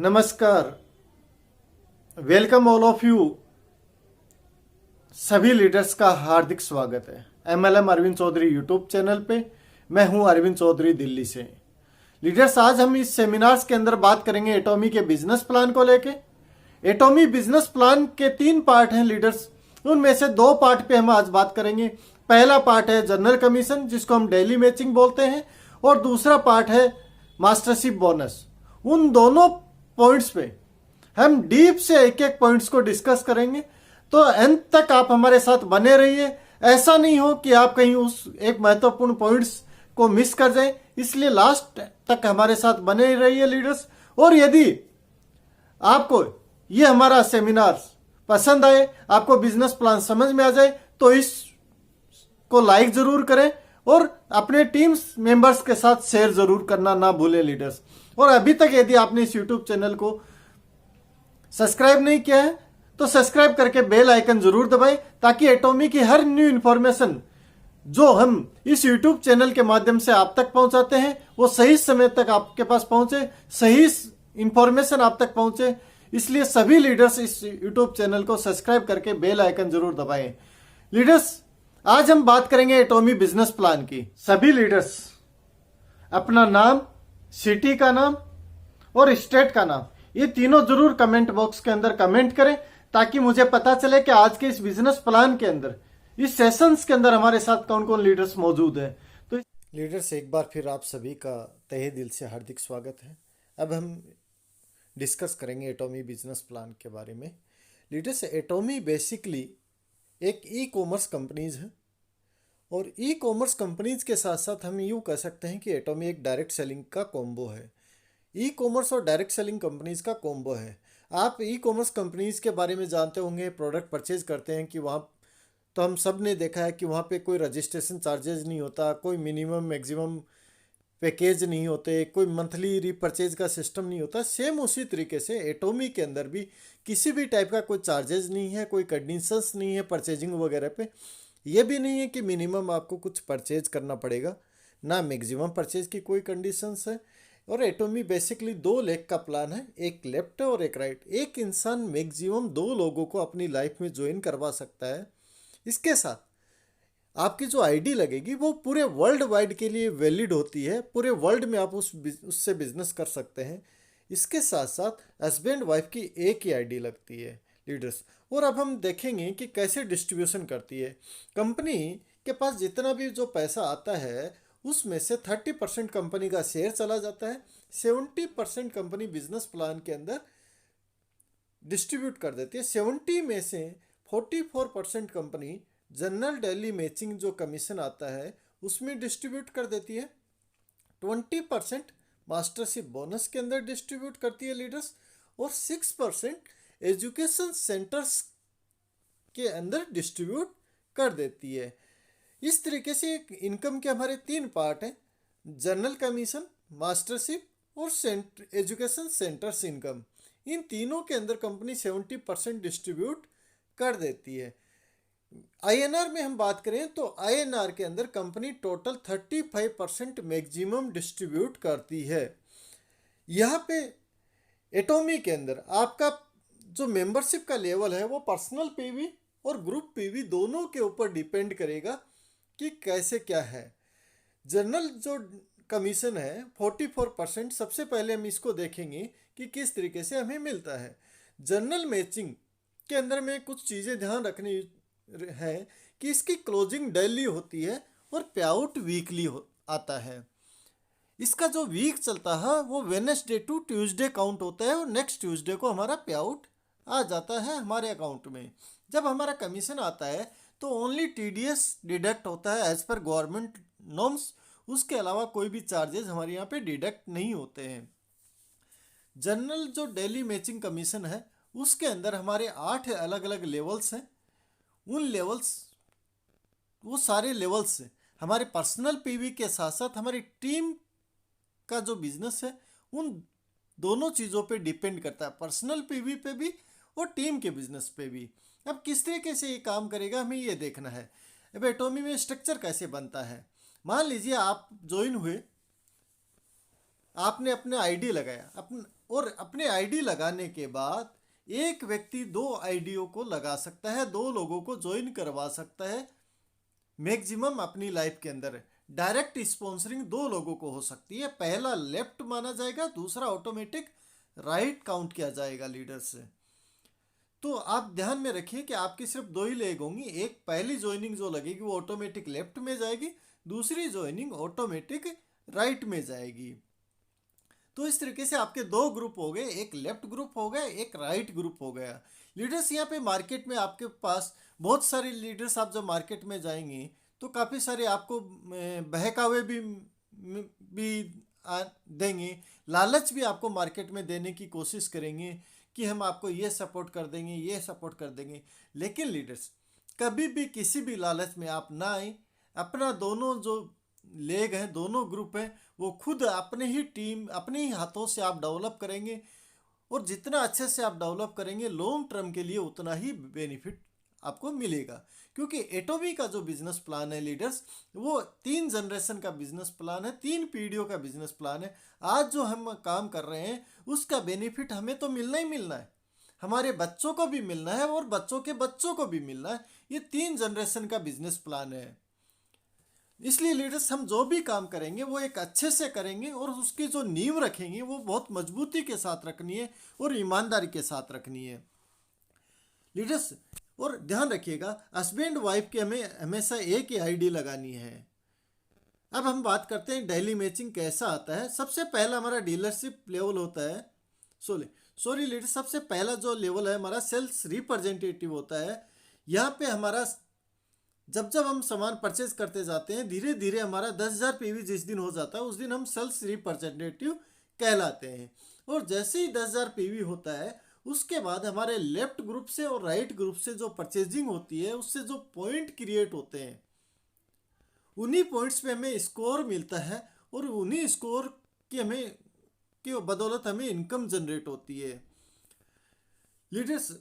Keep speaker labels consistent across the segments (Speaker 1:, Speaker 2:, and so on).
Speaker 1: नमस्कार। Welcome all of you. सभी leaders का हार्दिक स्वागत है MLM Arvind Chaudhary YouTube channel पे। मैं हूं अरविंद चौधरी दिल्ली से। लीडर्स, आज हम इस सेमिनार्स के अंदर बात करेंगे एटॉमी के बिजनेस प्लान को लेके। एटॉमी बिजनेस प्लान के 3 पार्ट हैं लीडर्स, उनमें से 2 पार्ट पे हम आज बात करेंगे। पहला पार्ट है जनरल कमीशन, जिसको हम डेली मैचिंग बोलते हैं, और दूसरा पार्ट है मास्टरशिप बोनस। उन दोनों पॉइंट्स पे हम डीप से एक एक पॉइंट्स को डिस्कस करेंगे, तो अंत तक आप हमारे साथ बने रहिए। ऐसा नहीं हो कि आप कहीं उस एक महत्वपूर्ण पॉइंट्स को मिस कर जाएं, इसलिए लास्ट तक हमारे साथ बने रहिए लीडर्स। और यदि आपको ये हमारा सेमिनार पसंद आए, आपको बिजनेस प्लान समझ में आ जाए, तो इसको लाइक जरूर करें और अपने टीम मेंबर्स के साथ शेयर जरूर करना ना भूलें लीडर्स। और अभी तक यदि आपने इस यूट्यूब चैनल को सब्सक्राइब नहीं किया है तो सब्सक्राइब करके बेल आइकन जरूर दबाएं, ताकि एटॉमी की हर न्यू इंफॉर्मेशन जो हम इस यूट्यूब चैनल के माध्यम से आप तक पहुंचाते हैं वो सही समय तक आपके पास पहुंचे, सही इंफॉर्मेशन आप तक पहुंचे। इसलिए सभी लीडर्स इस यूट्यूब चैनल को सब्सक्राइब करके बेल आइकन जरूर दबाएं। लीडर्स, आज हम बात करेंगे एटॉमी बिजनेस प्लान की। सभी लीडर्स अपना नाम, सिटी का नाम और स्टेट का नाम, ये तीनों जरूर कमेंट बॉक्स के अंदर कमेंट करें, ताकि मुझे पता चले कि आज के इस बिजनेस प्लान के अंदर, इस सेशंस के अंदर हमारे साथ कौन कौन लीडर्स मौजूद हैं। तो लीडर्स, एक बार फिर आप सभी का तहे दिल से हार्दिक स्वागत है। अब हम डिस्कस करेंगे एटॉमी बिजनेस प्लान के बारे में। लीडर्स, एटॉमी बेसिकली एक ई कॉमर्स कंपनीज है, और ई कॉमर्स कंपनीज के साथ साथ हम यूँ कह सकते हैं कि एटॉमी एक डायरेक्ट सेलिंग का कॉम्बो है। ई कॉमर्स और डायरेक्ट सेलिंग कंपनीज का कॉम्बो है। आप ई कॉमर्स कंपनीज के बारे में जानते होंगे, प्रोडक्ट परचेज करते हैं कि वहाँ, तो हम सब ने देखा है कि वहाँ पे कोई रजिस्ट्रेशन चार्जेस नहीं होता, कोई मिनिमम मैक्सिमम पैकेज नहीं होते, कोई मंथली रीपरचेज का सिस्टम नहीं होता। सेम उसी तरीके से एटॉमी के अंदर भी किसी भी टाइप का कोई चार्जेस नहीं है, कोई कंडीशंस नहीं है परचेजिंग वगैरह पे। ये भी नहीं है कि मिनिमम आपको कुछ परचेज करना पड़ेगा, ना मैक्सिमम परचेज की कोई कंडीशंस है। और एटॉमी बेसिकली 2 लेग का प्लान है, एक लेफ्ट और एक राइट। एक इंसान मैक्सिमम 2 लोगों को अपनी लाइफ में ज्वाइन करवा सकता है। इसके साथ आपकी जो आईडी लगेगी वो पूरे वर्ल्ड वाइड के लिए वैलिड होती है, पूरे वर्ल्ड में आप उससे बिजनेस कर सकते हैं। इसके साथ साथ हस्बैंड वाइफ की एक ही आईडी लगती है लीडर्स। और अब हम देखेंगे कि कैसे डिस्ट्रीब्यूशन करती है कंपनी। के पास जितना भी जो पैसा आता है उसमें से 30% कंपनी का शेयर चला जाता है, 70% कंपनी बिजनेस प्लान के अंदर डिस्ट्रीब्यूट कर देती है। 70 में से 44% कंपनी जनरल डेली मैचिंग जो कमीशन आता है उसमें डिस्ट्रीब्यूट कर देती है। 20% मास्टरशिप बोनस के अंदर डिस्ट्रीब्यूट करती है लीडर्स, और 6% एजुकेशन सेंटर्स के अंदर डिस्ट्रीब्यूट कर देती है। इस तरीके से इनकम के हमारे 3 पार्ट हैं, जनरल कमीशन, मास्टरशिप और एजुकेशन सेंटर्स इनकम। इन तीनों के अंदर कंपनी 70% डिस्ट्रीब्यूट कर देती है। आईएनआर में हम बात करें तो आईएनआर के अंदर कंपनी टोटल 35% मैक्सिमम डिस्ट्रीब्यूट करती है। यहाँ पे एटॉमी के अंदर आपका जो मेंबरशिप का लेवल है वो पर्सनल पीवी और ग्रुप पीवी दोनों के ऊपर डिपेंड करेगा कि कैसे क्या है। जनरल जो कमीशन है 44%, सबसे पहले हम इसको देखेंगे कि किस तरीके से हमें मिलता है। जनरल मैचिंग के अंदर में कुछ चीज़ें ध्यान रखनी है कि इसकी क्लोजिंग डेली होती है और पे आउट वीकली आता है। इसका जो वीक चलता है वो वेडनेसडे टू ट्यूसडे काउंट होता है, और नेक्स्ट ट्यूसडे को हमारा पे आउट आ जाता है हमारे अकाउंट में। जब हमारा कमीशन आता है तो ओनली टीडीएस डिडक्ट होता है एज पर गवर्नमेंट नॉर्म्स, उसके अलावा कोई भी चार्जेस हमारे यहाँ पे डिडक्ट नहीं होते हैं। जनरल जो डेली मैचिंग कमीशन है उसके अंदर हमारे 8 अलग अलग लेवल्स हैं। उन लेवल्स, वो सारे लेवल्स हमारे पर्सनल पीवी के साथ साथ हमारी टीम का जो बिजनेस है उन दोनों चीज़ों पे डिपेंड करता है, पर्सनल पीवी पे भी और टीम के बिजनेस पे भी। अब किस तरीके से ये काम करेगा हमें ये देखना है। अब एटॉमी में स्ट्रक्चर कैसे बनता है। मान लीजिए आप ज्वाइन हुए आपने अपने आईडी लगाया और अपने आईडी लगाने के बाद एक व्यक्ति 2 आईडियों को लगा सकता है, 2 लोगों को ज्वाइन करवा सकता है मैक्सिमम अपनी लाइफ के अंदर। डायरेक्ट स्पॉन्सरिंग 2 लोगों को हो सकती है, पहला लेफ्ट माना जाएगा, दूसरा ऑटोमेटिक राइट काउंट किया जाएगा लीडर से। तो आप ध्यान में रखिए कि आपकी सिर्फ 2 ही लेग होंगी, एक पहली ज्वाइनिंग जो लगेगी वो ऑटोमेटिक लेफ्ट में जाएगी, दूसरी ज्वाइनिंग ऑटोमेटिक राइट में जाएगी। तो इस तरीके से आपके 2 ग्रुप हो गए, एक लेफ्ट ग्रुप हो गया, एक राइट ग्रुप हो गया। लीडर्स यहाँ पे मार्केट में आपके पास बहुत सारे लीडर्स, आप जब मार्केट में जाएंगे तो काफ़ी सारे आपको बहकावे भी देंगे, लालच भी आपको मार्केट में देने की कोशिश करेंगे कि हम आपको ये सपोर्ट कर देंगे, ये सपोर्ट कर देंगे। लेकिन लीडर्स कभी भी किसी भी लालच में आप ना आए, अपना दोनों जो लेग हैं, दोनों ग्रुप हैं, वो खुद अपने ही टीम, अपने ही हाथों से आप डेवलप करेंगे और जितना अच्छे से आप डेवलप करेंगे लॉन्ग टर्म के लिए उतना ही बेनिफिट आपको मिलेगा। क्योंकि एटोमी का जो बिजनेस प्लान है लीडर्स, वो 3 जनरेशन का बिजनेस प्लान है, 3 पीढ़ियों का बिजनेस प्लान है। आज जो हम काम कर रहे हैं उसका बेनिफिट हमें तो मिलना ही मिलना है, हमारे बच्चों को भी मिलना है और बच्चों के बच्चों को भी मिलना है। ये 3 जनरेशन का बिजनेस प्लान है। इसलिए लीडर्स हम जो भी काम करेंगे वो एक अच्छे से करेंगे और उसकी जो नींव रखेंगे वो बहुत मजबूती के साथ रखनी है और ईमानदारी के साथ रखनी है लीडर्स। और ध्यान रखिएगा, हस्बैंड वाइफ के हमें हमेशा एक ही आईडी लगानी है। अब हम बात करते हैं डेली मैचिंग कैसा आता है। सबसे पहला हमारा डीलरशिप लेवल होता है, सॉरी लीडर, सबसे पहला जो लेवल है हमारा सेल्स रिप्रेजेंटेटिव होता है। यहाँ पे हमारा जब हम सामान परचेज करते जाते हैं, धीरे धीरे हमारा 10,000 पीवी जिस दिन हो जाता है उस दिन हम सेल्स रिप्रेजेंटेटिव कहलाते हैं। और जैसे ही 10,000 पीवी होता है उसके बाद हमारे लेफ्ट ग्रुप से और राइट ग्रुप से जो परचेजिंग होती है उससे जो पॉइंट क्रिएट होते हैं, उन्हीं पॉइंट्स पे हमें स्कोर मिलता है और उन्हीं स्कोर की बदौलत हमें इनकम जनरेट होती है। लीडर्स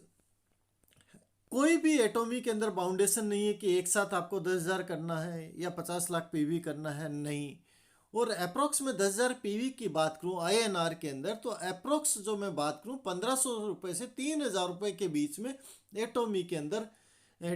Speaker 1: कोई भी एटोमी के अंदर बाउंडेशन नहीं है कि एक साथ आपको 10,000 करना है या 50 लाख पीवी करना है, नहीं। और अप्रोक्स में 10,000 पीवी की बात करूं INR के अंदर, तो अप्रोक्स जो मैं बात करूं 1,500 रुपये से 3,000 रुपये के बीच में एटोमी के अंदर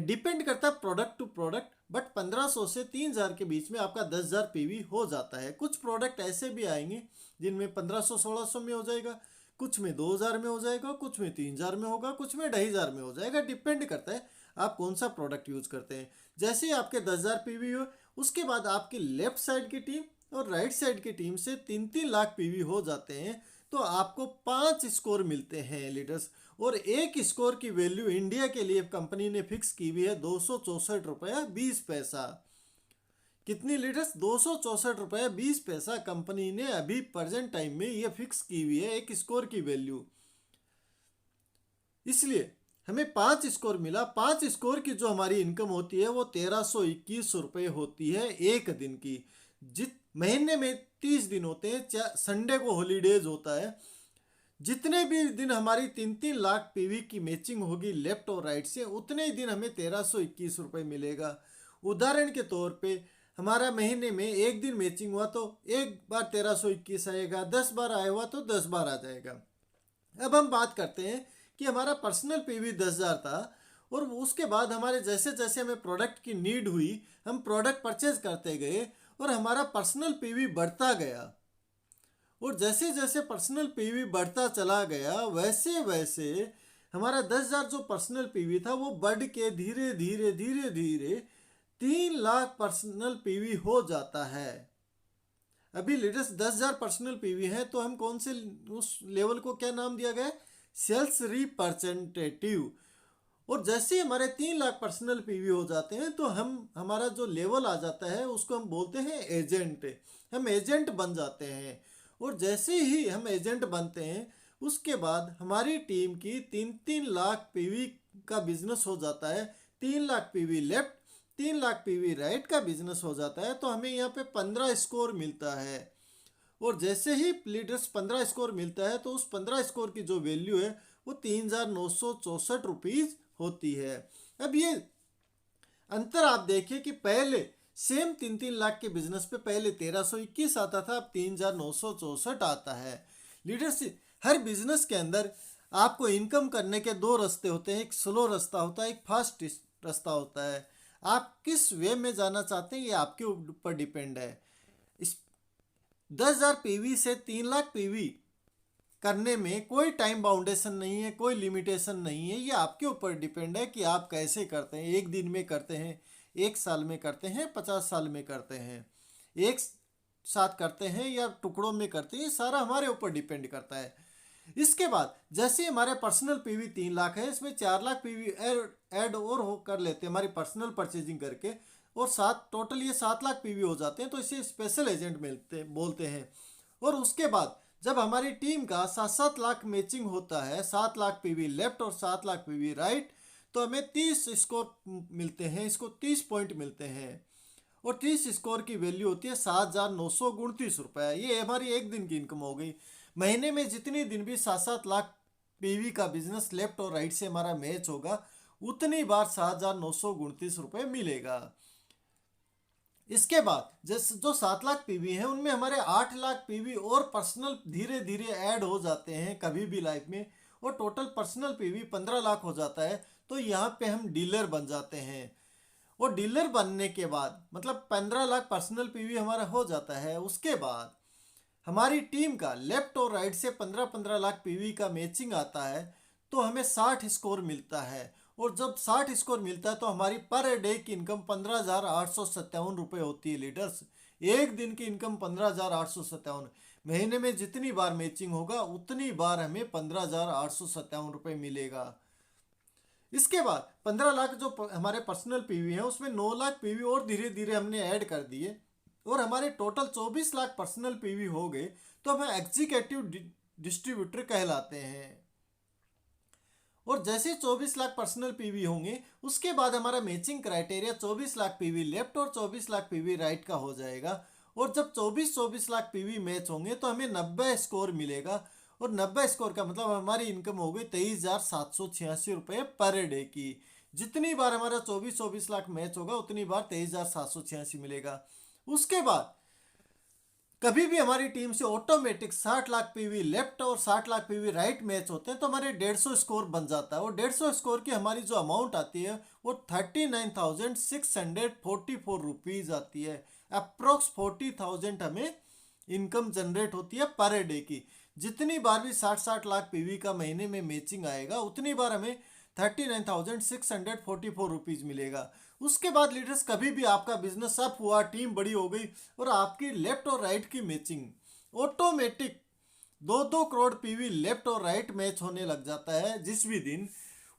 Speaker 1: डिपेंड करता है प्रोडक्ट टू प्रोडक्ट, बट 1,500 से 3,000 के बीच में आपका 10,000 पीवी हो जाता है। कुछ प्रोडक्ट ऐसे भी आएंगे जिनमें 1,500-1,600 में हो जाएगा, कुछ में 2,000 में हो जाएगा, कुछ में 3,000 में होगा, कुछ में 2,500 में हो जाएगा। डिपेंड करता है आप कौन सा प्रोडक्ट यूज करते हैं। जैसे ही आपके 10,000 पीवी हो उसके बाद आपकी लेफ्ट साइड की टीम और राइट साइड की टीम से 3-3 लाख पीवी हो जाते हैं, तो आपको 5 स्कोर मिलते हैं लीडर्स। और एक स्कोर की वैल्यू इंडिया के लिए कंपनी ने फिक्स की हुई है 264 रुपया 20 पैसा। कितनी लीडर्स? 264 रुपया 20 पैसा कंपनी ने अभी प्रेजेंट टाइम में ये फिक्स की हुई है एक स्कोर की वैल्यू। इसलिए हमें 5 स्कोर मिला। 5 स्कोर की जो हमारी इनकम होती है वो 1,321 रुपये होती है एक दिन की। महीने में 30 दिन होते हैं, संडे को हॉलीडेज होता है। जितने भी दिन हमारी 3-3 लाख पीवी की मैचिंग होगी लेफ्ट और राइट से, उतने ही दिन हमें 1,321 रुपये मिलेगा। उदाहरण के तौर पे हमारा महीने में एक दिन मैचिंग हुआ तो एक बार 1,321 आएगा, 10 बार आया हुआ तो 10 बार आ जाएगा। अब हम बात करते हैं कि हमारा पर्सनल पीवी 10,000 था और उसके बाद हमारे जैसे जैसे हमें प्रोडक्ट की नीड हुई हम प्रोडक्ट परचेज करते गए और हमारा पर्सनल पीवी बढ़ता गया। और जैसे जैसे पर्सनल पीवी बढ़ता चला गया वैसे वैसे हमारा 10,000 जो पर्सनल पीवी था वो बढ़ के धीरे धीरे धीरे धीरे 3 लाख पर्सनल पीवी हो जाता है। अभी लेटेस्ट 10,000 पर्सनल पीवी है तो हम कौन से उस लेवल को क्या नाम दिया गया? Sales representative. और जैसे ही हमारे 3 लाख पर्सनल पीवी हो जाते हैं तो हमारा जो लेवल आ जाता है उसको हम बोलते हैं एजेंट। हम एजेंट बन जाते हैं और जैसे ही हम एजेंट बनते हैं उसके बाद हमारी टीम की 3-3 लाख पीवी का बिजनेस हो जाता है। 3 lakh PV left, 3 lakh PV right का बिजनेस हो जाता है। तो हमें यहाँ पे 15 स्कोर मिलता है। और जैसे ही लीडर्स 15 स्कोर मिलता है तो उस 15 स्कोर की जो वैल्यू है वो 3,964 रुपीज़ होती है। अब ये अंतर आप देखिए कि पहले सेम 3-3 लाख के बिजनेस पे पहले 1321 आता था, अब 3964 आता है। लीडरशिप हर बिजनेस के अंदर आपको इनकम करने के दो रास्ते होते हैं, एक स्लो रास्ता होता है, एक फास्ट रास्ता होता है। आप किस वे में जाना चाहते हैं ये आपके ऊपर डिपेंड है। इस 10,000 पीवी से 3 लाख पीवी करने में कोई टाइम बाउंडेशन नहीं है, कोई लिमिटेशन नहीं है। ये आपके ऊपर डिपेंड है कि आप कैसे करते हैं, एक दिन में करते हैं, एक साल में करते हैं, 50 साल में करते हैं, एक साथ करते हैं या टुकड़ों में करते हैं। ये सारा हमारे ऊपर डिपेंड करता है। इसके बाद जैसे हमारे पर्सनल पीवी 3 लाख है, इसमें 4 लाख पीवी ऐड और हो कर लेते हैं हमारी पर्सनल परचेजिंग करके, और टोटल ये 7 लाख पीवी हो जाते हैं। तो इसे स्पेशल एजेंट बोलते हैं। और उसके बाद जब हमारी टीम का 7-7 लाख मैचिंग होता है, 7 लाख पीवी लेफ्ट और 7 लाख पीवी राइट, तो हमें 30 स्कोर मिलते हैं, इसको 30 पॉइंट मिलते हैं। और 30 स्कोर की वैल्यू होती है 7,929 रुपये। ये हमारी एक दिन की इनकम हो गई। महीने में जितनी दिन भी 7-7 लाख पीवी का बिजनेस लेफ्ट और राइट से हमारा मैच होगा, उतनी बार 7,929 रुपये मिलेगा। इसके बाद जो 7 लाख पीवी हैं उनमें हमारे 8 लाख पीवी और पर्सनल धीरे धीरे ऐड हो जाते हैं कभी भी लाइफ में, और टोटल पर्सनल पीवी 15 लाख हो जाता है। तो यहाँ पे हम डीलर बन जाते हैं। और डीलर बनने के बाद मतलब 15 लाख पर्सनल पीवी हमारा हो जाता है। उसके बाद हमारी टीम का लेफ्ट और राइट से 15-15 लाख पीवी का मैचिंग आता है, तो हमें 60 स्कोर मिलता है। और जब 60 स्कोर मिलता है तो हमारी पर डे की इनकम 15,857 रुपये होती है लीडर्स। एक दिन की इनकम 15,857। महीने में जितनी बार मैचिंग होगा उतनी बार हमें 15,857 रुपये मिलेगा। इसके बाद 15 लाख जो हमारे पर्सनल पीवी हैं उसमें 9 लाख पीवी और धीरे धीरे हमने ऐड कर दिए, और हमारे टोटल 24 लाख पर्सनल पीवी हो गए। तो हम एग्जीक्यूटिव डिस्ट्रीब्यूटर कहलाते हैं। और जैसे 24 लाख पर्सनल पीवी होंगे उसके बाद हमारा matching criteria 24 lakh PV left और 24 लाख पीवी राइट का हो जाएगा। और जब 24 लाख पीवी मैच होंगे तो हमें 90 स्कोर मिलेगा। और 90 स्कोर का मतलब हमारी इनकम हो गई 23,786 रुपये पर डे की। जितनी बार हमारा 24 लाख मैच होगा उतनी बार 23,786 मिलेगा। उसके बाद कभी भी हमारी टीम से ऑटोमेटिक 60 लाख पीवी लेफ्ट और 60 लाख पीवी राइट मैच होते हैं तो हमारे 150 स्कोर बन जाता है। और 150 स्कोर की हमारी जो अमाउंट आती है वो 39,644 रुपीज़ आती है। अप्रोक्स 40,000 हमें इनकम जनरेट होती है पर डे की। जितनी बार भी 60-60 लाख पीवी का महीने में मैचिंग आएगा उतनी बार हमें 39,644 रुपीज़ मिलेगा। उसके बाद लीडर्स कभी भी आपका बिजनेस अप हुआ, टीम बड़ी हो गई और आपकी लेफ्ट और राइट की matching automatic 2-2 crore PV left और राइट मैच होने लग जाता है जिस भी दिन,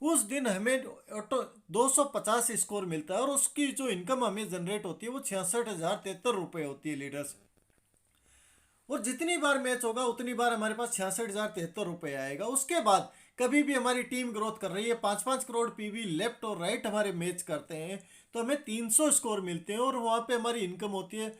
Speaker 1: उस दिन हमें 250 स्कोर मिलता है। और उसकी जो इनकम हमें जनरेट होती है वो 66,073 रुपये होती है लीडर्स। और जितनी बार मैच होगा उतनी बार हमारे पास 66,073 रुपये आएगा। उसके बाद कभी भी हमारी टीम ग्रोथ कर रही है, 5-5 करोड़ पीवी लेफ्ट और राइट हमारे मैच करते हैं तो हमें 300 स्कोर मिलते हैं। और वहाँ पे हमारी इनकम होती है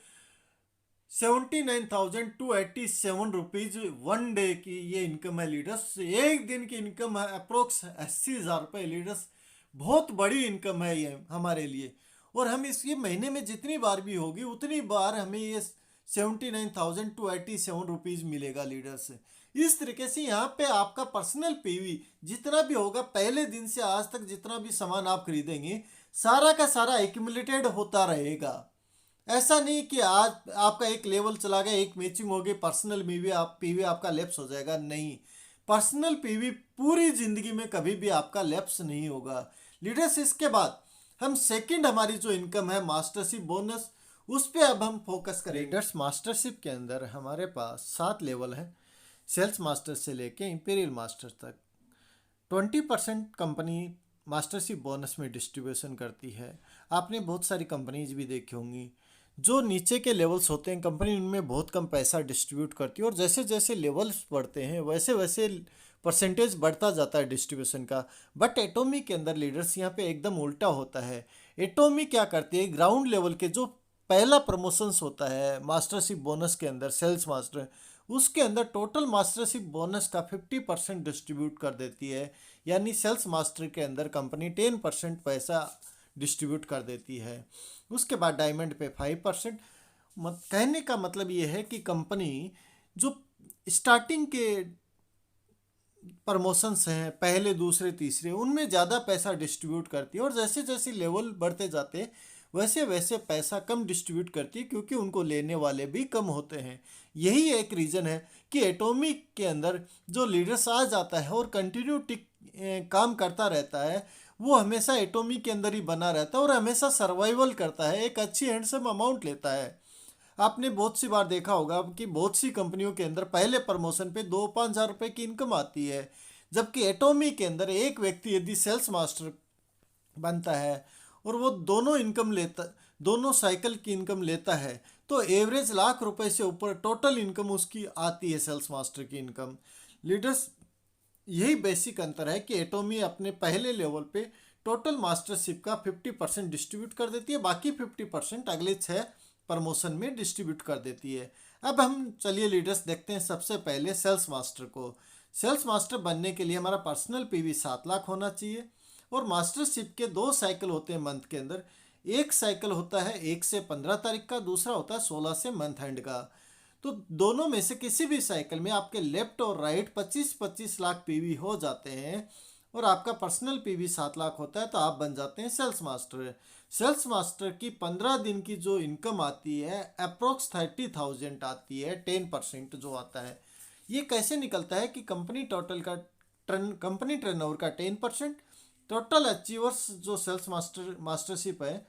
Speaker 1: 79,287 रुपीज़ वन डे की। ये इनकम है लीडर्स। एक दिन की इनकम है अप्रोक्स 80,000 रुपये लीडर्स। बहुत बड़ी इनकम है ये हमारे लिए। और हम इस ये महीने में जितनी बार भी होगी उतनी बार हमें ये 79,287 रुपीज़ मिलेगा लीडर्स। इस तरीके से यहाँ पे आपका पर्सनल पीवी जितना भी होगा पहले दिन से आज तक जितना भी सामान आप खरीदेंगे सारा का सारा एक्यूमुलेटेड होता रहेगा। ऐसा नहीं कि आज आपका एक लेवल चला गया, एक मैचिंग हो गई, पर्सनल पीवी आपका लैप्स हो जाएगा। नहीं, पर्सनल पीवी पूरी जिंदगी में कभी भी आपका लैप्स नहीं होगा लीडर्स। इसके बाद हम सेकंड हमारी जो इनकम है मास्टरशिप बोनस, उस पर अब हम फोकस करें। लीडर्स मास्टरशिप के अंदर हमारे पास 7 लेवल हैं, सेल्स मास्टर से लेके इंपीरियल मास्टर तक। 20% कंपनी मास्टरशिप बोनस में डिस्ट्रीब्यूशन करती है। आपने बहुत सारी कंपनीज भी देखी होंगी जो नीचे के लेवल्स होते हैं कंपनी, उनमें बहुत कम पैसा डिस्ट्रीब्यूट करती है। और जैसे जैसे लेवल्स बढ़ते हैं वैसे वैसे परसेंटेज बढ़ता जाता है डिस्ट्रीब्यूशन का। बट एटॉमी के अंदर लीडर्स यहाँ पे एकदम उल्टा होता है। एटॉमी क्या करती है, ग्राउंड लेवल के जो पहला प्रमोशंस होता है मास्टरशिप बोनस के अंदर, सेल्स मास्टर, उसके अंदर टोटल मास्टरशिप बोनस का 50% डिस्ट्रीब्यूट कर देती है। यानी सेल्स मास्टर के अंदर कंपनी 10% पैसा डिस्ट्रीब्यूट कर देती है। उसके बाद डायमंड पे 5%। कहने का मतलब ये है कि कंपनी जो स्टार्टिंग के प्रमोशंस हैं, पहले दूसरे तीसरे, उनमें ज़्यादा पैसा डिस्ट्रीब्यूट करती है, और जैसे जैसे लेवल बढ़ते जाते हैं वैसे वैसे पैसा कम डिस्ट्रीब्यूट करती है, क्योंकि उनको लेने वाले भी कम होते हैं। यही एक रीज़न है कि एटॉमिक के अंदर जो लीडर्स आ जाता है और कंटिन्यू काम करता रहता है, वो हमेशा एटॉमिक के अंदर ही बना रहता है और हमेशा सर्वाइवल करता है, एक अच्छी हैंडसम अमाउंट लेता है। आपने बहुत सी बार देखा होगा कि बहुत सी कंपनियों के अंदर पहले प्रमोशन पे 2-5 हज़ार रुपये की इनकम आती है, जबकि एटॉमी के अंदर एक व्यक्ति यदि सेल्स मास्टर बनता है और वो दोनों साइकिल की इनकम लेता है, तो एवरेज लाख रुपए से ऊपर टोटल इनकम उसकी आती है, सेल्स मास्टर की इनकम। लीडर्स, यही बेसिक अंतर है कि एटॉमी अपने पहले लेवल पे टोटल मास्टरशिप का 50% डिस्ट्रीब्यूट कर देती है, बाकी 50% अगले 6 प्रमोशन में डिस्ट्रीब्यूट कर देती है। अब हम चलिए लीडर्स देखते हैं सबसे पहले सेल्स मास्टर को। सेल्स मास्टर बनने के लिए हमारा पर्सनल पीवी 7 लाख होना चाहिए, और मास्टरशिप के 2 साइकिल होते हैं मंथ के अंदर। एक साइकिल होता है 1 से 15 तारीख का, दूसरा होता है 16 से मंथ एंड का। तो दोनों में से किसी भी साइकिल में आपके लेफ्ट और राइट 25-25 लाख पीवी हो जाते हैं, और आपका पर्सनल पीवी 7 लाख होता है, तो आप बन जाते हैं सेल्स मास्टर। सेल्स मास्टर की 15 दिन की जो इनकम आती है अप्रोक्स 30,000 आती है, 10% जो आता है। ये कैसे निकलता है कि कंपनी टर्नओवर का 10%, टोटल अचीवर्स जो सेल्स मास्टरशिप है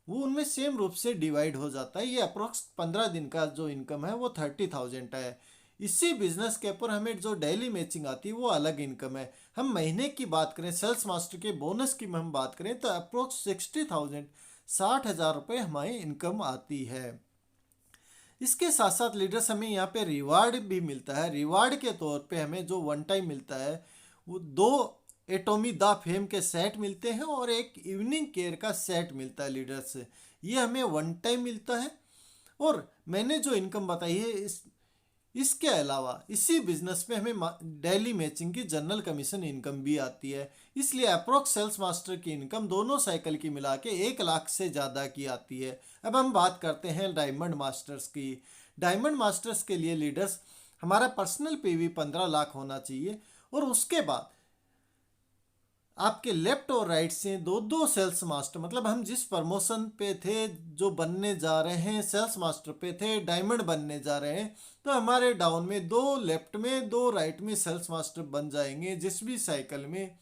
Speaker 1: वो उनमें सेम रूप से डिवाइड हो जाता है। ये अप्रोक्स 15 दिन का जो इनकम है वो 30,000 है। इसी बिजनेस के ऊपर हमें जो डेली मैचिंग आती है वो अलग इनकम है। हम महीने की बात करें, सेल्स मास्टर के बोनस की हम बात करें, तो अप्रोक्स 60,000, 60,000 रुपये हमारी इनकम आती है। इसके साथ साथ लीडर्स हमें यहाँ पे रिवार्ड भी मिलता है। रिवार्ड के तौर पे हमें जो वन टाइम मिलता है वो 2 एटॉमी द फेम के सेट मिलते हैं और एक इवनिंग केयर का सेट मिलता है लीडर्स। ये हमें वन टाइम मिलता है, और मैंने जो इनकम बताई है इसके अलावा इसी बिजनेस में हमें डेली मैचिंग की जनरल कमीशन इनकम भी आती है। इसलिए अप्रोक्स सेल्स मास्टर की इनकम दोनों साइकिल की मिला के 1 लाख से ज़्यादा की आती है। अब हम बात करते हैं डायमंड मास्टर्स की। डायमंड मास्टर्स के लिए लीडर्स हमारा पर्सनल पीवी 15 लाख होना चाहिए, और उसके बाद आपके लेफ्ट और राइट से 2-2 सेल्स मास्टर, मतलब हम जिस प्रमोशन पे थे, जो बनने जा रहे हैं सेल्स मास्टर पे थे, डायमंड बनने जा रहे हैं, तो हमारे डाउन में 2 लेफ्ट में 2 राइट में सेल्स मास्टर बन जाएंगे जिस भी साइकिल में,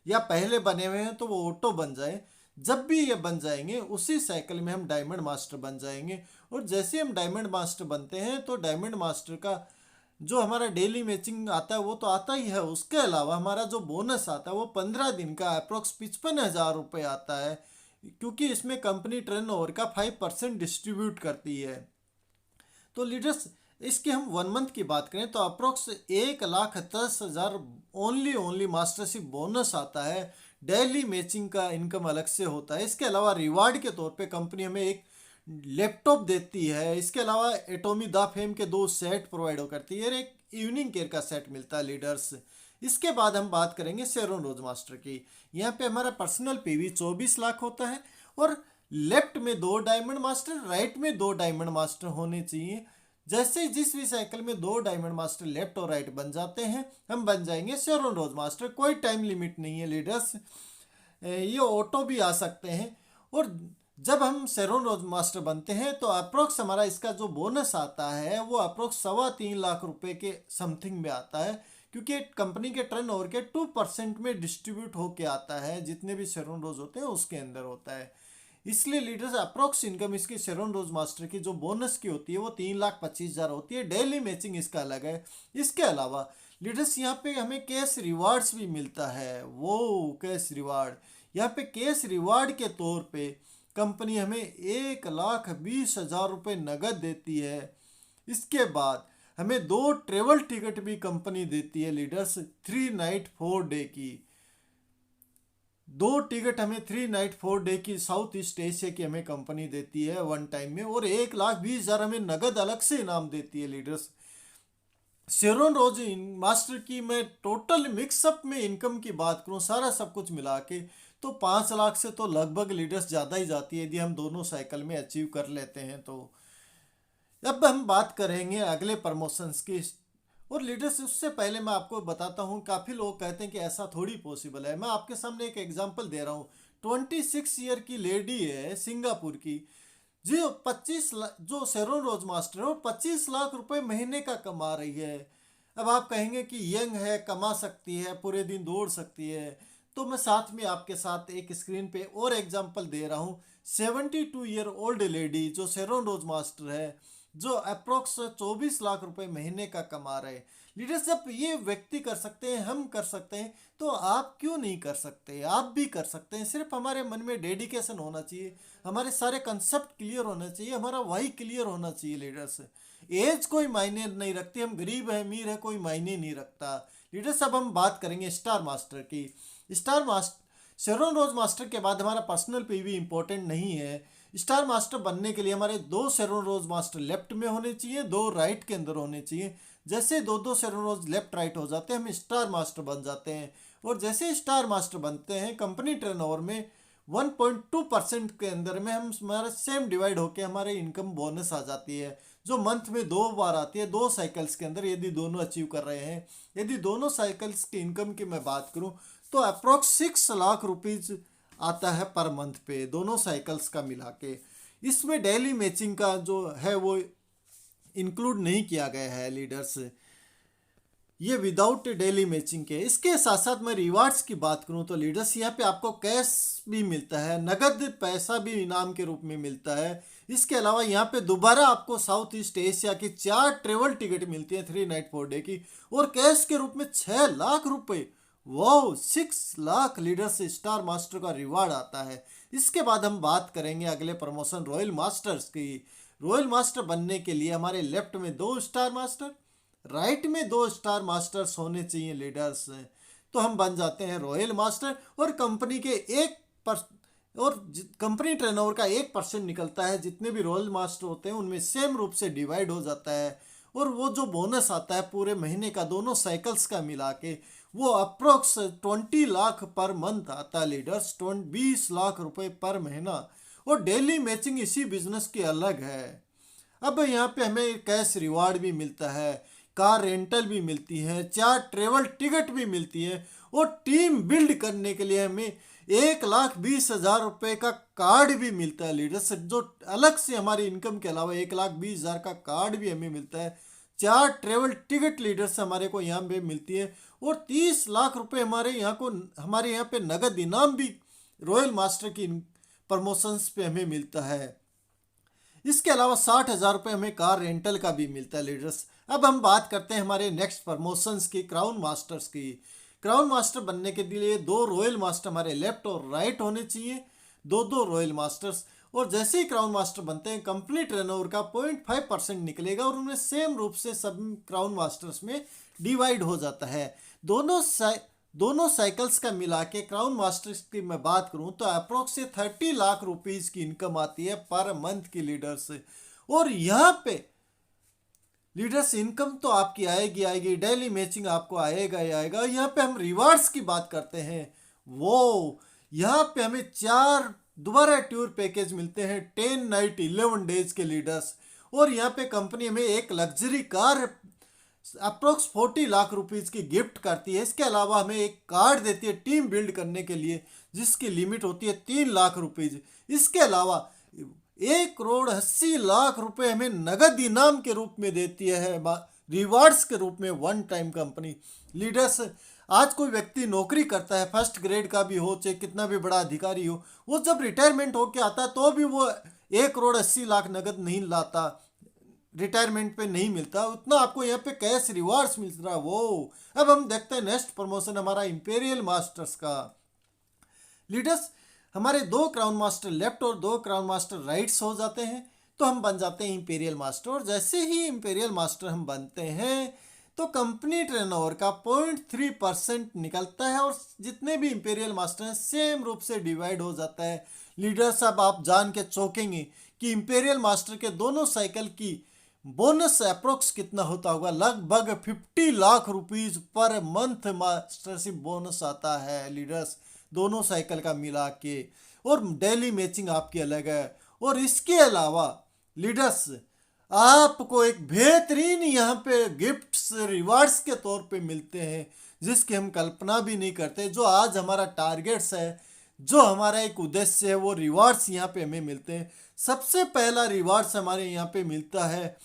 Speaker 1: या पहले बने हुए हैं तो वो ऑटो बन जाए। जब भी ये बन जाएंगे उसी साइकिल में हम डायमंड मास्टर बन जाएंगे। और जैसे हम डायमंड मास्टर बनते हैं तो डायमंड मास्टर का जो हमारा डेली मैचिंग आता है वो तो आता ही है, उसके अलावा हमारा जो बोनस आता है वो 15 दिन का अप्रोक्स 55,000 रुपये आता है, क्योंकि इसमें कंपनी टर्नओवर का 5% डिस्ट्रीब्यूट करती है। तो लीडर्स, इसके हम 1 मंथ की बात करें तो अप्रोक्स 1,10,000 ओनली मास्टरशिप बोनस आता है। डेली मैचिंग का इनकम अलग से होता है। इसके अलावा रिवार्ड के तौर पे कंपनी हमें एक लैपटॉप देती है। इसके अलावा एटॉमी द फेम के 2 सेट प्रोवाइड करती है, एक इवनिंग केयर का सेट मिलता है लीडर्स। इसके बाद हम बात करेंगे शेरोन रोज मास्टर की। यहाँ पे हमारा पर्सनल पीवी 24 लाख होता है, और लेफ्ट में 2 डायमंड मास्टर, राइट में 2 डायमंड मास्टर होने चाहिए। जैसे जिस भी साइकिल में 2 डायमंड मास्टर लेफ्ट और राइट बन जाते हैं, हम बन जाएंगे शेरोन रोज मास्टर। कोई टाइम लिमिट नहीं है लीडर्स, ये ऑटो भी आ सकते हैं। और जब हम शेरोन रोज मास्टर बनते हैं तो अप्रोक्स हमारा इसका जो बोनस आता है वो अप्रोक्स 3.25 लाख रुपए के समथिंग में आता है, क्योंकि कंपनी के टर्नओवर के 2% में डिस्ट्रीब्यूट होके आता है, जितने भी शेरोन रोज होते हैं उसके अंदर होता है। इसलिए लीडर्स अप्रोक्स इनकम इसकी शेरोन रोज मास्टर की जो बोनस की होती है वो 3,25,000 होती है। डेली मैचिंग इसका अलग है। इसके अलावा लीडर्स यहाँ पे हमें कैश रिवार्ड्स भी मिलता है। वो कैश रिवार्ड, यहाँ पे कैश रिवार्ड के तौर पे कंपनी हमें 1,20,000 रुपये नगद देती है। इसके बाद हमें 2 ट्रेवल टिकट भी कंपनी देती है लीडर्स, 3 नाइट 4 डे की। 2 टिकट हमें 3 नाइट 4 डे की साउथ ईस्ट एशिया की हमें कंपनी देती है 1 टाइम में, और 1,20,000 हमें नगद अलग से इनाम देती है लीडर्स। शेरोन रोज मास्टर की मैं टोटल मिक्सअप में इनकम की बात करूं, सारा सब कुछ मिला के, तो 5 लाख से तो लगभग लीडर्स ज़्यादा ही जाती है यदि हम दोनों साइकिल में अचीव कर लेते हैं तो। अब हम बात करेंगे अगले प्रमोशंस की। और लीडर्स, उससे पहले मैं आपको बताता हूँ, काफ़ी लोग कहते हैं कि ऐसा थोड़ी पॉसिबल है। मैं आपके सामने एक एग्जांपल दे रहा हूँ। 26 ईयर की लेडी है सिंगापुर की, जो 25 लाख, जो शेरोन रोज मास्टर है, वो 25 लाख रुपए महीने का कमा रही है। अब आप कहेंगे कि यंग है, कमा सकती है, पूरे दिन दौड़ सकती है, तो मैं साथ में आपके साथ एक स्क्रीन पे और एग्जांपल दे रहा हूँ। 72 ईयर ओल्ड लेडी जो शेरोन रोज मास्टर है, जो अप्रोक्स 24 लाख रुपए महीने का कमा रहे। लीडर्स, जब ये व्यक्ति कर सकते हैं, हम कर सकते हैं, तो आप क्यों नहीं कर सकते? आप भी कर सकते हैं। सिर्फ हमारे मन में डेडिकेशन होना चाहिए, हमारे सारे कंसेप्ट क्लियर होना चाहिए, हमारा वाई क्लियर होना चाहिए। लीडर्स, एज कोई मायने नहीं रखती, हम गरीब है अमीर है कोई मायने नहीं रखता। लीडर्स, अब हम बात करेंगे स्टार मास्टर की। स्टार मास्टर, शेरोन रोज मास्टर के बाद हमारा पर्सनल पीवी इंपॉर्टेंट नहीं है। स्टार मास्टर बनने के लिए हमारे 2 शेरोन रोज मास्टर लेफ्ट में होने चाहिए, 2 राइट के अंदर होने चाहिए। जैसे दो दो शेरोन रोज लेफ्ट राइट हो जाते हैं, हम स्टार मास्टर बन जाते हैं। और जैसे स्टार मास्टर बनते हैं, कंपनी टर्नओवर में 1.2% के अंदर में हम हमारा सेम डिवाइड होके हमारे इनकम बोनस आ जाती है, जो मंथ में 2 बार आती है, 2 साइकिल्स के अंदर, यदि दोनों अचीव कर रहे हैं। यदि दोनों साइकिल्स की इनकम की मैं बात करूं, तो अप्रोक्स 6 लाख रुपीज आता है पर मंथ पे, दोनों साइकिल्स का मिला के। इसमें डेली मैचिंग का जो है वो इंक्लूड नहीं किया गया है। लीडर्स, ये विदाउट डेली मैचिंग के। इसके साथ साथ मैं रिवार्ड्स की बात करूं तो लीडर्स, यहाँ पे आपको कैश भी मिलता है, नगद पैसा भी इनाम के रूप में मिलता है। इसके अलावा यहाँ पे दोबारा आपको साउथ ईस्ट एशिया की 4 ट्रेवल टिकट मिलती है 3 नाइट 4 डे की, और कैश के रूप में 6 लाख रुपए। वो 6 लाख लीडर्स स्टार मास्टर का रिवार्ड आता है। इसके बाद हम बात करेंगे अगले प्रमोशन रॉयल मास्टर्स की। रॉयल मास्टर बनने के लिए हमारे लेफ्ट में 2 स्टार मास्टर, राइट में 2 स्टार मास्टर्स होने चाहिए। लीडर्स, तो हम बन जाते हैं रॉयल मास्टर। और कंपनी के कंपनी टर्नओवर का 1% निकलता है, जितने भी रॉयल मास्टर होते हैं उनमें सेम रूप से डिवाइड हो जाता है। और वो जो बोनस आता है पूरे महीने का, दोनों साइकिल्स का मिला के, वो अप्रोक्स 20 लाख पर मंथ आता है। लीडर्स, 20 लाख रुपए पर महीना। और डेली मैचिंग इसी बिजनेस की अलग है। अब यहाँ पे हमें कैश रिवार्ड भी मिलता है, कार रेंटल भी मिलती है, 4 ट्रेवल टिकट भी मिलती है, और टीम बिल्ड करने के लिए हमें 1,20,000 रुपये का कार्ड भी मिलता है। लीडर्स, जो अलग से हमारी इनकम के अलावा 1,20,000 का कार्ड भी हमें मिलता है। 4 ट्रेवल टिकट लीडर्स हमारे को यहाँ पे मिलती है, और 30 लाख रुपए हमारे यहाँ पे नगद इनाम भी रॉयल मास्टर की प्रमोशंस पे हमें मिलता है। इसके अलावा 60,000 रुपये हमें कार रेंटल का भी मिलता है। लीडर्स, अब हम बात करते हैं हमारे नेक्स्ट प्रमोशंस की, क्राउन मास्टर्स की। क्राउन मास्टर बनने के लिए 2 रॉयल मास्टर हमारे लेफ्ट और राइट होने चाहिए, 2 रॉयल मास्टर्स। और जैसे ही क्राउन मास्टर बनते हैं, कंपनी टर्नओवर का 0.5% निकलेगा, और उनमें सेम रूप से सब क्राउन मास्टर्स में डिवाइड हो जाता है। दोनों साइकिल्स का मिला के क्राउन मास्टर्स की मैं बात करूं तो अप्रोक्स 30 लाख रुपीज की इनकम आती है पर मंथ की। लीडर्स, और यहाँ पे लीडर्स इनकम तो आपकी आएगी आएगी, डेली मैचिंग आपको आएगा ही आएगा। यहाँ पे हम रिवार्ड्स की बात करते हैं, वो यहाँ पे हमें 4 दोबारा टूर पैकेज मिलते हैं, 10 नाइट 11 डेज के। लीडर्स, और यहाँ पे कंपनी हमें एक luxury car approx 40 lakh rupees की गिफ्ट करती है। इसके अलावा हमें एक कार्ड देती है टीम बिल्ड करने के लिए, जिसकी लिमिट होती है 3 लाख रुपीज। इसके अलावा 1,80,00,000 रुपए हमें नगद इनाम के रूप में देती है, रिवार्ड्स के रूप में, वन टाइम कंपनी। लीडर्स, आज कोई व्यक्ति नौकरी करता है, फर्स्ट ग्रेड का भी हो, चाहे कितना भी बड़ा अधिकारी हो, वो जब रिटायरमेंट होके आता है तो भी वो 1,80,00,000 नगद नहीं लाता, रिटायरमेंट पे नहीं मिलता उतना, आपको यहाँ पे कैश रिवार्ड्स मिल रहा है। वो अब हम देखते हैं नेक्स्ट प्रमोशन हमारा इंपेरियल मास्टर्स का। लीडर्स, हमारे 2 क्राउन मास्टर लेफ्ट और 2 क्राउन मास्टर राइट्स हो जाते हैं, तो हम बन जाते हैं इंपेरियल मास्टर। और जैसे ही इंपेरियल मास्टर हम बनते हैं, तो कंपनी टर्नओवर का 0.3% निकलता है, और जितने भी इंपेरियल मास्टर हैं सेम रूप से डिवाइड हो जाता है। लीडर्स, अब आप जान के चौंकेंगे कि इंपेरियल मास्टर के दोनों साइकिल की बोनस अप्रोक्स कितना होता होगा? लगभग 50 lakh rupees per month mastership bonus आता है लीडर्स, दोनों साइकिल का मिला के। और डेली मैचिंग आपकी अलग है। और इसके अलावा लीडर्स आपको एक बेहतरीन यहाँ पे गिफ्ट्स रिवार्ड्स के तौर पे मिलते हैं, जिसकी हम कल्पना भी नहीं करते। जो आज हमारा टारगेट्स है, जो हमारा एक उद्देश्य है, वो रिवार्ड्स यहाँ पे हमें मिलते हैं। सबसे पहला रिवार्ड्स हमारे यहाँ पे मिलता है,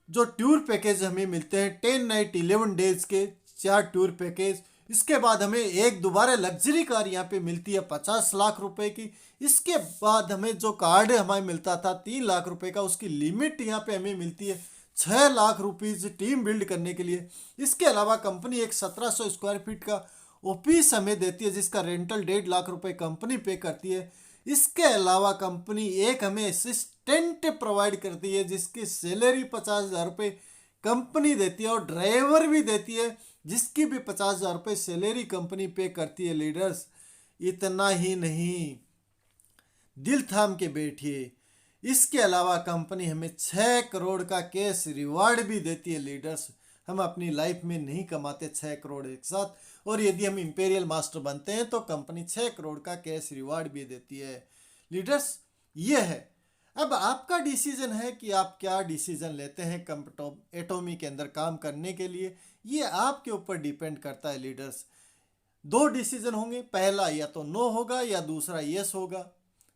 Speaker 1: जो टूर पैकेज हमें मिलते हैं 10 नाइट 11 डेज के 4 टूर पैकेज। इसके बाद हमें एक दोबारा लग्जरी कार यहाँ पे मिलती है 50 लाख रुपए की। इसके बाद हमें जो कार्ड हमें मिलता था 3 लाख रुपए का, उसकी लिमिट यहाँ पे हमें मिलती है 6 लाख रुपीज टीम बिल्ड करने के लिए। इसके अलावा कंपनी एक 1700 स्क्वायर फीट का ऑफिस हमें देती है, जिसका रेंटल 1.5 लाख रुपए कंपनी पे करती है। इसके अलावा कंपनी एक हमें असिस्टेंट प्रोवाइड करती है, जिसकी सैलरी 50,000 रुपये कंपनी देती है, और ड्राइवर भी देती है, जिसकी भी 50,000 रुपये सैलरी कंपनी पे करती है लीडर्स। इतना ही नहीं, दिल थाम के बैठिए, इसके अलावा कंपनी हमें 6 करोड़ का कैश रिवार्ड भी देती है लीडर्स। हम अपनी लाइफ में नहीं कमाते 6 करोड़ एक साथ, और यदि हम इंपीरियल मास्टर बनते हैं तो कंपनी 6 करोड़ का कैश रिवार्ड भी देती है लीडर्स। ये है। अब आपका डिसीजन है कि आप क्या डिसीजन लेते हैं एटॉमी के अंदर काम करने के लिए। ये आपके ऊपर डिपेंड करता है लीडर्स। 2 डिसीजन होंगे, पहला या तो नो होगा या दूसरा यस होगा।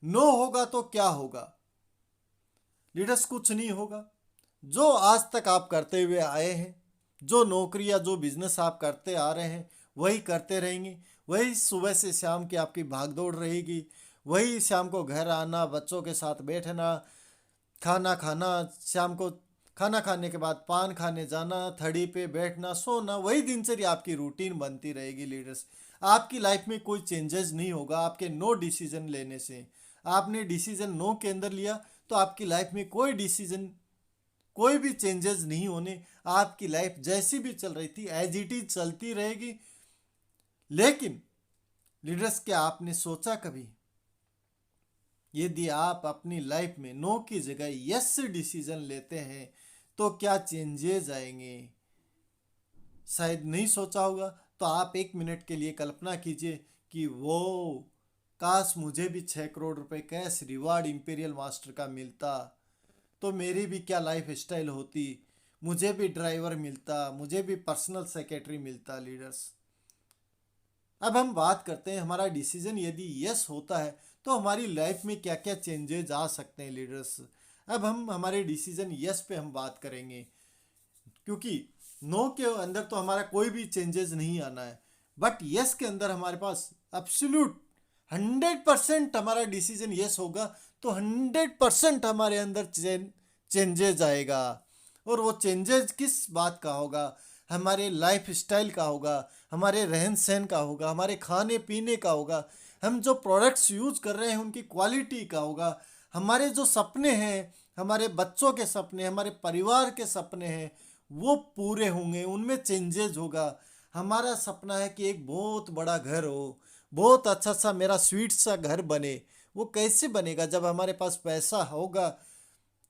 Speaker 1: नो होगा तो क्या होगा लीडर्स? कुछ नहीं होगा। जो आज तक आप करते हुए आए हैं, जो नौकरी या जो बिजनेस आप करते आ रहे हैं, वही करते रहेंगे। वही सुबह से शाम की आपकी भागदौड़ रहेगी। वही शाम को घर आना, बच्चों के साथ बैठना, खाना खाना, शाम को खाना खाने के बाद पान खाने जाना, थड़ी पे बैठना, सोना, वही दिनचर्या आपकी रूटीन बनती रहेगी लीडर्स। आपकी लाइफ में कोई चेंजेस नहीं होगा आपके नो डिसीजन लेने से। आपने डिसीजन नो के अंदर लिया तो आपकी लाइफ में कोई भी चेंजेस नहीं होने। आपकी लाइफ जैसी भी चल रही थी एज इट इज चलती रहेगी। लेकिन लीडर्स, क्या आपने सोचा कभी, यदि आप अपनी लाइफ में नो की जगह यस डिसीजन लेते हैं तो क्या चेंजेस आएंगे? शायद नहीं सोचा होगा। तो आप 1 मिनट के लिए कल्पना कीजिए कि वो काश मुझे भी 6 करोड़ रुपए कैश रिवार्ड इंपीरियल मास्टर का मिलता, तो मेरी भी क्या लाइफ स्टाइल होती। मुझे भी ड्राइवर मिलता, मुझे भी पर्सनल सेक्रेटरी मिलता लीडर्स। अब हम बात करते हैं, हमारा डिसीजन यदि यस होता है तो हमारी लाइफ में क्या क्या चेंजेस आ सकते हैं लीडर्स। अब हम हमारे डिसीजन यस पे हम बात करेंगे, क्योंकि नो के अंदर तो हमारा कोई भी चेंजेस नहीं आना है, बट यस के अंदर हमारे पास एब्सोल्यूट 100% हमारा डिसीजन यस होगा तो 100% हमारे अंदर चेंजेस आएगा। और वो चेंजेस किस बात का होगा? हमारे लाइफ स्टाइल का होगा, हमारे रहन सहन का होगा, हमारे खाने पीने का होगा, हम जो प्रोडक्ट्स यूज कर रहे हैं उनकी क्वालिटी का होगा, हमारे जो सपने हैं, हमारे बच्चों के सपने, हमारे परिवार के सपने हैं, वो पूरे होंगे, उनमें चेंजेस होगा। हमारा सपना है कि एक बहुत बड़ा घर हो, बहुत अच्छा सा मेरा स्वीट सा घर बने। वो कैसे बनेगा? जब हमारे पास पैसा होगा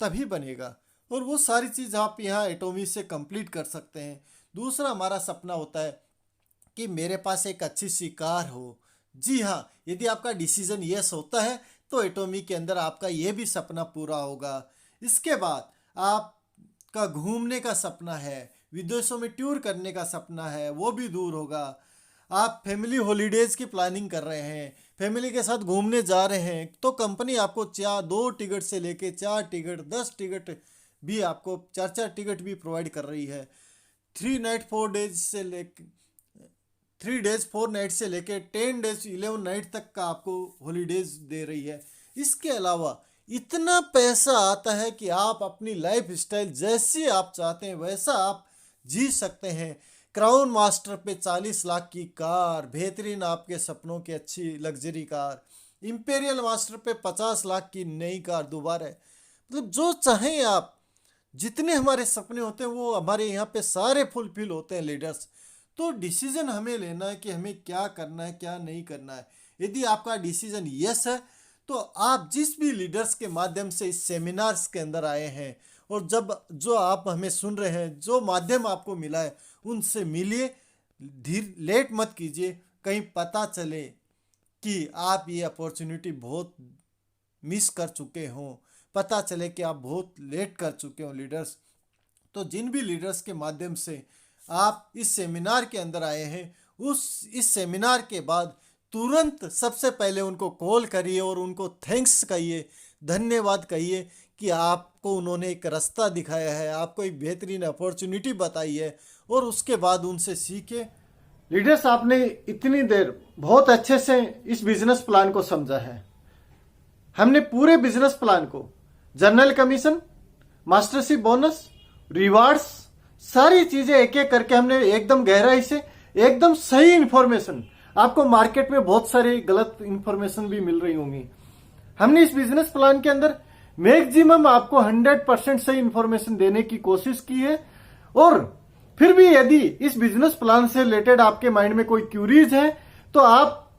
Speaker 1: तभी बनेगा। और वो सारी चीज़ आप यहाँ एटॉमी से कंप्लीट कर सकते हैं। दूसरा हमारा सपना होता है कि मेरे पास एक अच्छी सी कार हो। जी हाँ, यदि आपका डिसीजन यस होता है तो एटॉमी के अंदर आपका ये भी सपना पूरा होगा। इसके बाद आपका घूमने का सपना है, विदेशों में टूर करने का सपना है, वो भी दूर होगा। आप फैमिली हॉलीडेज़ की प्लानिंग कर रहे हैं, फैमिली के साथ घूमने जा रहे हैं, तो कंपनी आपको 2 टिकट से लेके 4 टिकट 10 टिकट भी आपको 4 टिकट भी प्रोवाइड कर रही है। 3 डेज 4 नाइट से लेके 10 डेज 11 नाइट तक का आपको हॉलीडेज दे रही है। इसके अलावा इतना पैसा आता है कि आप अपनी लाइफ स्टाइल जैसी आप चाहते हैं वैसा आप जी सकते हैं। क्राउन मास्टर पे 40 लाख की कार, बेहतरीन आपके सपनों की अच्छी लग्जरी कार। इंपीरियल मास्टर पे 50 लाख की नई कार दोबारा है। मतलब जो चाहें आप, जितने हमारे सपने होते हैं वो हमारे यहाँ पे सारे फुलफिल होते हैं लीडर्स। तो डिसीजन हमें लेना है कि हमें क्या करना है क्या नहीं करना है। यदि आपका डिसीजन यस है तो आप जिस भी लीडर्स के माध्यम से इस सेमिनार्स के अंदर आए हैं और जब जो आप हमें सुन रहे हैं, जो माध्यम आपको मिला है, उनसे मिलिए, लेट मत कीजिए, कहीं पता चले कि आप ये अपॉर्चुनिटी बहुत मिस कर चुके हों, पता चले कि आप बहुत लेट कर चुके हो लीडर्स। तो जिन भी लीडर्स के माध्यम से आप इस सेमिनार के अंदर आए हैं, इस सेमिनार के बाद तुरंत सबसे पहले उनको कॉल करिए और उनको थैंक्स कहिए, धन्यवाद कहिए कि आपको उन्होंने एक रास्ता दिखाया है, आपको एक बेहतरीन अपॉर्चुनिटी बताई है, और उसके बाद उनसे सीखे। लीडर्स, आपने इतनी देर बहुत अच्छे से इस बिजनेस प्लान को समझा है। हमने पूरे बिजनेस प्लान को, journal commission, mastership bonus, rewards, सारी चीजें एक एक करके हमने एकदम गहराई से, एकदम सही इंफॉर्मेशन, आपको मार्केट में बहुत सारी गलत इंफॉर्मेशन भी मिल रही होंगी, हमने इस बिजनेस प्लान के अंदर मैक्सिमम आपको 100% सही इंफॉर्मेशन देने की कोशिश की है। और फिर भी यदि इस बिजनेस प्लान से रिलेटेड आपके माइंड में कोई क्यूरीज है तो आप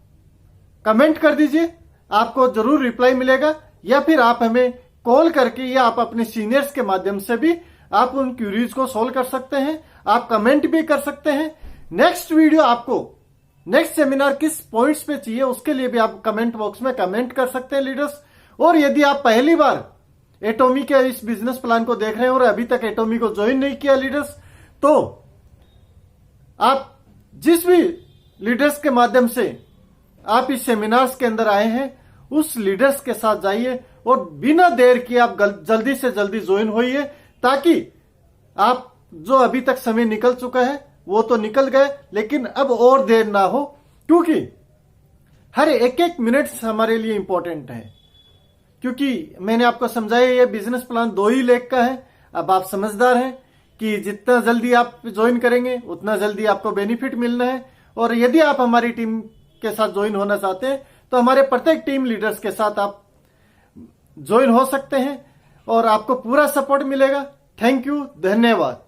Speaker 1: कमेंट कर दीजिए, आपको जरूर रिप्लाई मिलेगा, या फिर आप हमें कॉल करके या आप अपने सीनियर्स के माध्यम से भी आप उन क्यूरीज को सॉल्व कर सकते हैं। आप कमेंट भी कर सकते हैं। नेक्स्ट वीडियो आपको, नेक्स्ट सेमिनार किस पॉइंट्स पे चाहिए, उसके लिए भी आप कमेंट बॉक्स में कमेंट कर सकते हैं लीडर्स। और यदि आप पहली बार एटॉमी के इस बिजनेस प्लान को देख रहे हैं और अभी तक एटॉमी को ज्वाइन नहीं किया लीडर्स, तो आप जिस भी लीडर्स के माध्यम से आप इस सेमिनार्स के अंदर आए हैं, उस लीडर्स के साथ जाइए और बिना देर किए आप जल्दी से जल्दी ज्वाइन होइए, ताकि आप जो अभी तक समय निकल चुका है वो तो निकल गए, लेकिन अब और देर ना हो, क्योंकि हर एक एक मिनट हमारे लिए इंपॉर्टेंट है। क्योंकि मैंने आपको समझाया ये बिजनेस प्लान 2 ही लेख का है। अब आप समझदार हैं कि जितना जल्दी आप ज्वाइन करेंगे उतना जल्दी आपको बेनिफिट मिलना है। और यदि आप हमारी टीम के साथ ज्वाइन होना चाहते हैं तो हमारे प्रत्येक टीम लीडर्स के साथ आप ज्वाइन हो सकते हैं और आपको पूरा सपोर्ट मिलेगा। थैंक यू, धन्यवाद।